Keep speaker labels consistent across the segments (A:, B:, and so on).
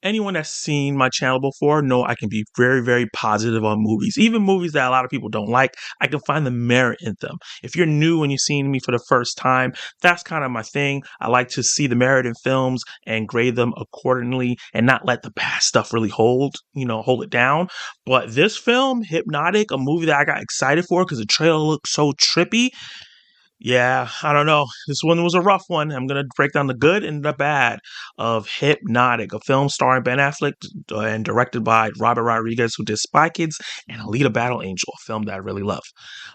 A: anyone that's seen my channel before know I can be very, very positive on movies. Even movies that a lot of people don't like, I can find the merit in them. If you're new and you're seeing me for the first time, that's kind of my thing. I like to see the merit in films and grade them accordingly and not let the bad stuff really hold it down. But this film, Hypnotic, a movie that I got excited for because the trailer looked so trippy. Yeah, I don't know. This one was a rough one. I'm going to break down the good and the bad of Hypnotic, a film starring Ben Affleck and directed by Robert Rodriguez, who did Spy Kids and Alita Battle Angel, a film that I really love.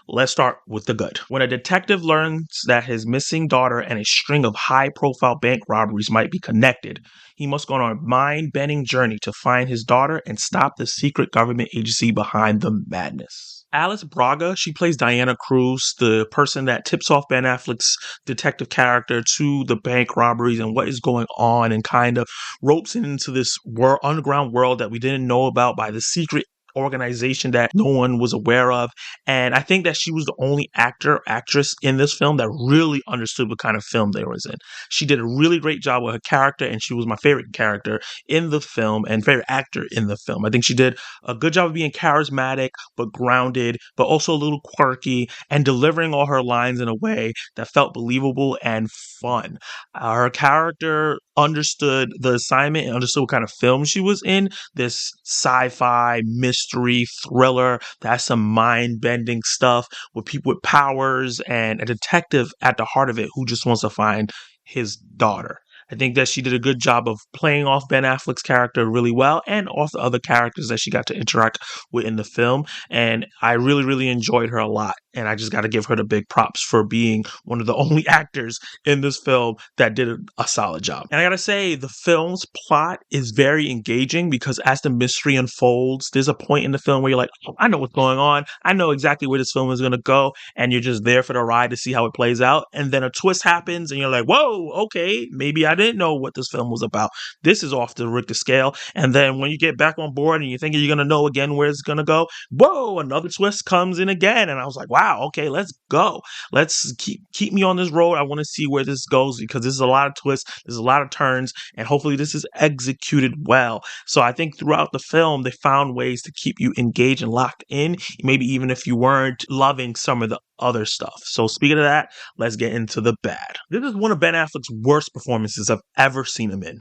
A: Let's start with the good. When a detective learns that his missing daughter and a string of high-profile bank robberies might be connected, he must go on a mind-bending journey to find his daughter and stop the secret government agency behind the madness. Alice Braga, she plays Diana Cruz, the person that tips off Ben Affleck's detective character to the bank robberies and what is going on, and kind of ropes into this underground world that we didn't know about by the secret organization that no one was aware of. And I think that she was the only actress in this film that really understood what kind of film they was in. She did a really great job with her character, and she was my favorite character in the film and favorite actor in the film. I think she did a good job of being charismatic but grounded, but also a little quirky, and delivering all her lines in a way that felt believable and fun. Her character understood the assignment and understood what kind of film she was in. This sci-fi mystery thriller that has some mind-bending stuff with people with powers and a detective at the heart of it who just wants to find his daughter. I think that she did a good job of playing off Ben Affleck's character really well and off the other characters that she got to interact with in the film. And I really, really enjoyed her a lot. And I just got to give her the big props for being one of the only actors in this film that did a solid job. And I got to say, the film's plot is very engaging because as the mystery unfolds, there's a point in the film where you're like, oh, I know what's going on. I know exactly where this film is going to go. And you're just there for the ride to see how it plays out. And then a twist happens and you're like, whoa, okay, maybe I didn't know what this film was about. This is off the Richter scale. And then when you get back on board and you think you're going to know again where it's going to go, whoa, another twist comes in again. And I was like, wow, okay, let's go. Let's keep me on this road. I want to see where this goes because there's a lot of twists, there's a lot of turns, and hopefully this is executed well. So I think throughout the film, they found ways to keep you engaged and locked in, maybe even if you weren't loving some of the other stuff. So speaking of that, let's get into the bad. This is one of Ben Affleck's worst performances I've ever seen him in.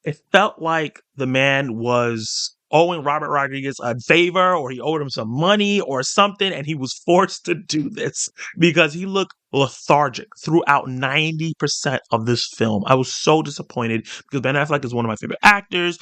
A: It felt like the man was owing Robert Rodriguez a favor, or he owed him some money or something, and he was forced to do this because he looked lethargic throughout 90% of this film. I was so disappointed because Ben Affleck is one of my favorite actors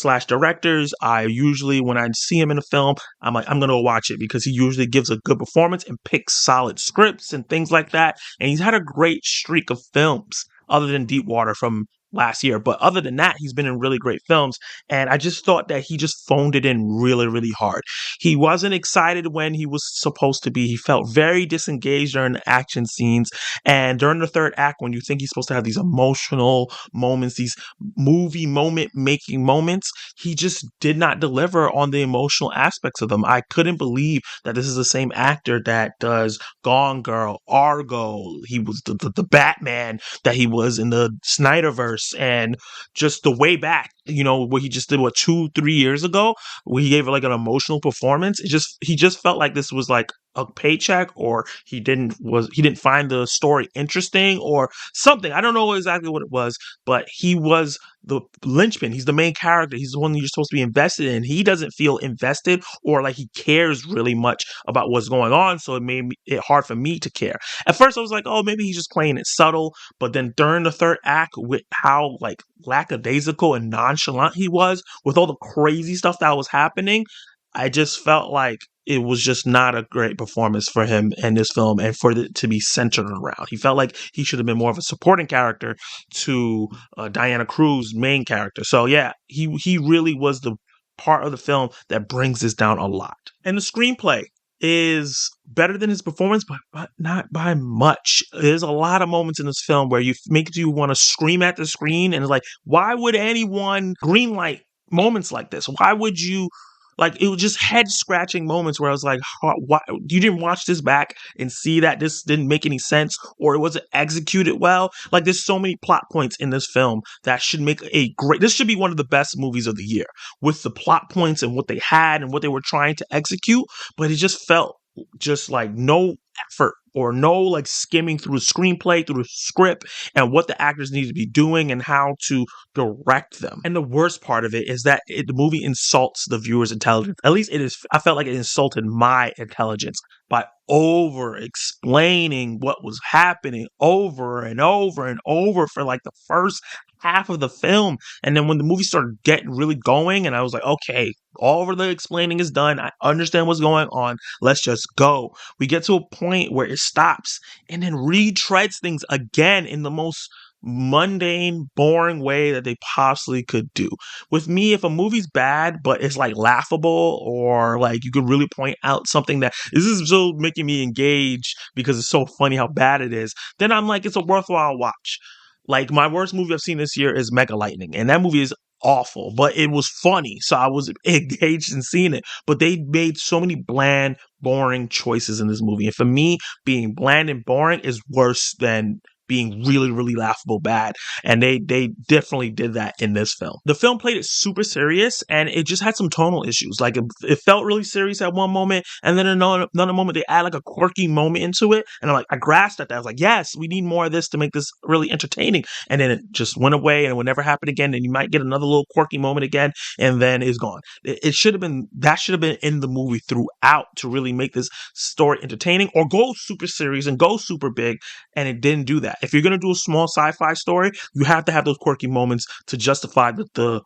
A: / directors. I usually, when I see him in a film, I'm like, I'm going to watch it because he usually gives a good performance and picks solid scripts and things like that. And he's had a great streak of films other than Deepwater from last year. But other than that, he's been in really great films. And I just thought that he just phoned it in really, really hard. He wasn't excited when he was supposed to be. He felt very disengaged during the action scenes. And during the third act, when you think he's supposed to have these emotional moments, these movie moment making moments, he just did not deliver on the emotional aspects of them. I couldn't believe that this is the same actor that does Gone Girl, Argo. He was the Batman that he was in the Snyderverse, and just the way back, what he just did 2-3 years ago, where he gave like an emotional performance. He just felt like this was like a paycheck, or he didn't find the story interesting or something. I don't know exactly what it was, but he was the linchpin. He's the main character. He's the one that you're supposed to be invested in. He doesn't feel invested or like he cares really much about what's going on. So it made it hard for me to care. At first I was like, oh, maybe he's just playing it subtle. But then during the third act, with how like lackadaisical and nonchalant he was with all the crazy stuff that was happening, I just felt like it was just not a great performance for him in this film, and for it to be centered around. He felt like he should have been more of a supporting character to Diana Cruz' main character. So yeah, he really was the part of the film that brings this down a lot. And the screenplay is better than his performance, but not by much. There's a lot of moments in this film where you want to scream at the screen, and it's like, why would anyone greenlight moments like this? Why would you Like, it was just head scratching moments where I was like, why you didn't watch this back and see that this didn't make any sense, or it wasn't executed well? Like, there's so many plot points in this film that should make this should be one of the best movies of the year, with the plot points and what they had and what they were trying to execute. But it just felt just like no effort, or no like skimming through the screenplay, through the script, and what the actors need to be doing and how to direct them. And the worst part of it is that the movie insults the viewer's intelligence. At least it is. I felt like it insulted my intelligence by over explaining what was happening over and over and over for like the first half of the film. And then when the movie started getting really going, and I was like, okay, all of the explaining is done. I understand what's going on. Let's just go. We get to a point where it stops and then retreads things again in the most mundane, boring way that they possibly could do. With me, if a movie's bad, but it's like laughable, or like you could really point out something that this is still making me engage because it's so funny how bad it is, then I'm like, it's a worthwhile watch. Like, my worst movie I've seen this year is Mega Lightning, and that movie is awful, but it was funny, so I was engaged in seeing it. But they made so many bland, boring choices in this movie, and for me, being bland and boring is worse than being really, really laughable bad. And they definitely did that in this film. The film played it super serious, and it just had some tonal issues. Like, it felt really serious at one moment, and then another moment they add like a quirky moment into it, and I grasped at that. I was like, yes, we need more of this to make this really entertaining. And then it just went away, and it would never happen again. And you might get another little quirky moment again, and then it's gone. It should have been in the movie throughout to really make this story entertaining, or go super serious and go super big. And it didn't do that. If you're going to do a small sci-fi story, you have to have those quirky moments to justify the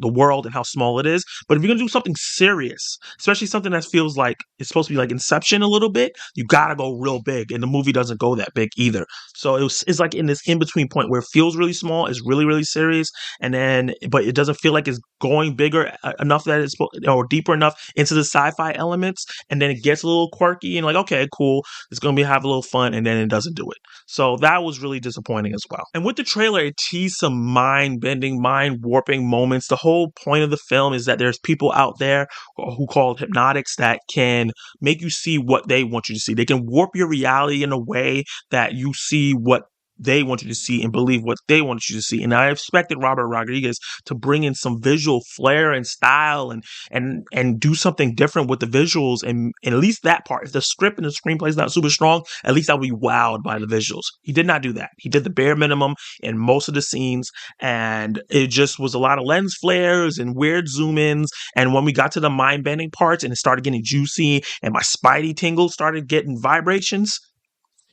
A: world and how small it is. But if you're going to do something serious, especially something that feels like it's supposed to be like Inception a little bit, you got to go real big. And the movie doesn't go that big either. So it's like in this in-between point where it feels really small, it's really, really serious. But it doesn't feel like it's going bigger enough that it's, or deeper enough into the sci-fi elements. And then it gets a little quirky and like, okay, cool. It's going to have a little fun. And then it doesn't do it. So that was really disappointing as well. And with the trailer, it teased some mind-bending, mind-warping moments. The whole point of the film is that there's people out there who call hypnotics that can make you see what they want you to see. They can warp your reality in a way that you see what they want you to see and believe what they want you to see. And I expected Robert Rodriguez to bring in some visual flair and style and do something different with the visuals, and at least that part. If the script and the screenplay is not super strong, at least I'll be wowed by the visuals. He did not do that. He did the bare minimum in most of the scenes, and it just was a lot of lens flares and weird zoom ins. And when we got to the mind bending parts and it started getting juicy and my spidey tingles started getting vibrations,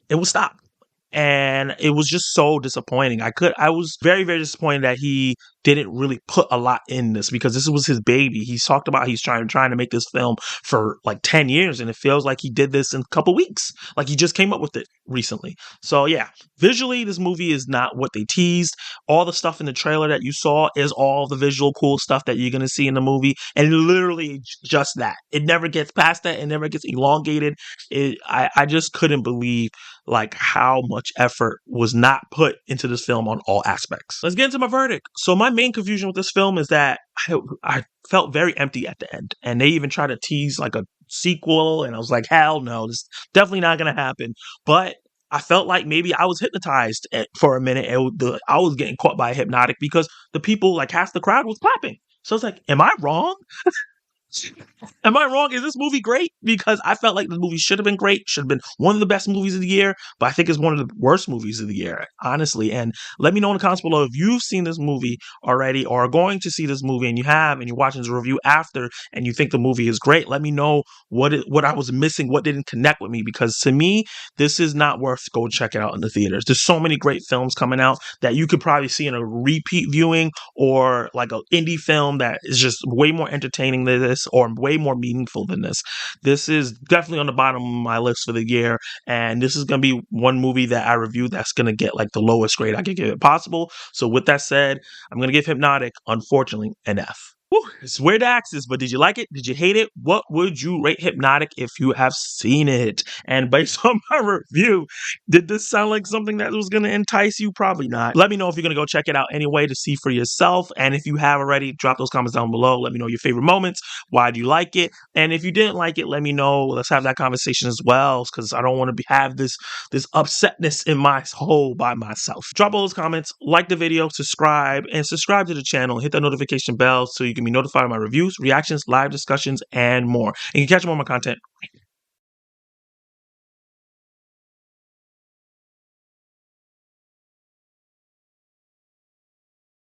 A: it would stop. And it was just so disappointing. I was very, very disappointed that he didn't really put a lot in this, because this was his baby. He's talked about he's trying to make this film for like 10 years, and it feels like he did this in a couple weeks. Like, he just came up with it recently. So yeah, visually, this movie is not what they teased. All the stuff in the trailer that you saw is all the visual cool stuff that you're going to see in the movie, and literally just that. It never gets past that. It never gets elongated. I just couldn't believe like how much effort was not put into this film on all aspects. Let's get into my verdict. So my main confusion with this film is that I felt very empty at the end, and they even tried to tease like a sequel, and I was like, hell no, this is definitely not going to happen. But I felt like maybe I was hypnotized for a minute. I was getting caught by Hypnotic, because the people, like half the crowd, was clapping. So it's like, am I wrong? Am I wrong? Is this movie great? Because I felt like the movie should have been great, should have been one of the best movies of the year, but I think it's one of the worst movies of the year, honestly. And let me know in the comments below if you've seen this movie already, or are going to see this movie, and you have, and you're watching this review after, and you think the movie is great. Let me know what I was missing, what didn't connect with me, because to me, this is not worth go check it out in the theaters. There's so many great films coming out that you could probably see in a repeat viewing, or like an indie film that is just way more entertaining than this, or way more meaningful than this. This is definitely on the bottom of my list for the year, and this is going to be one movie that I review that's going to get like the lowest grade I could give it possible. So with that said, I'm going to give Hypnotic, unfortunately, an F. Whew, it's weird to ask this, but did you like it? Did you hate it? What would you rate Hypnotic if you have seen it? And based on my review, did this sound like something that was going to entice you? Probably not. Let me know if you're going to go check it out anyway to see for yourself. And if you have already, drop those comments down below. Let me know your favorite moments. Why do you like it? And if you didn't like it, let me know. Let's have that conversation as well, because I don't want to have this upsetness in my hole by myself. Drop all those comments, like the video, subscribe to the channel. Hit that notification bell so you can be notified of my reviews, reactions, live discussions, and more. And you can catch more of my content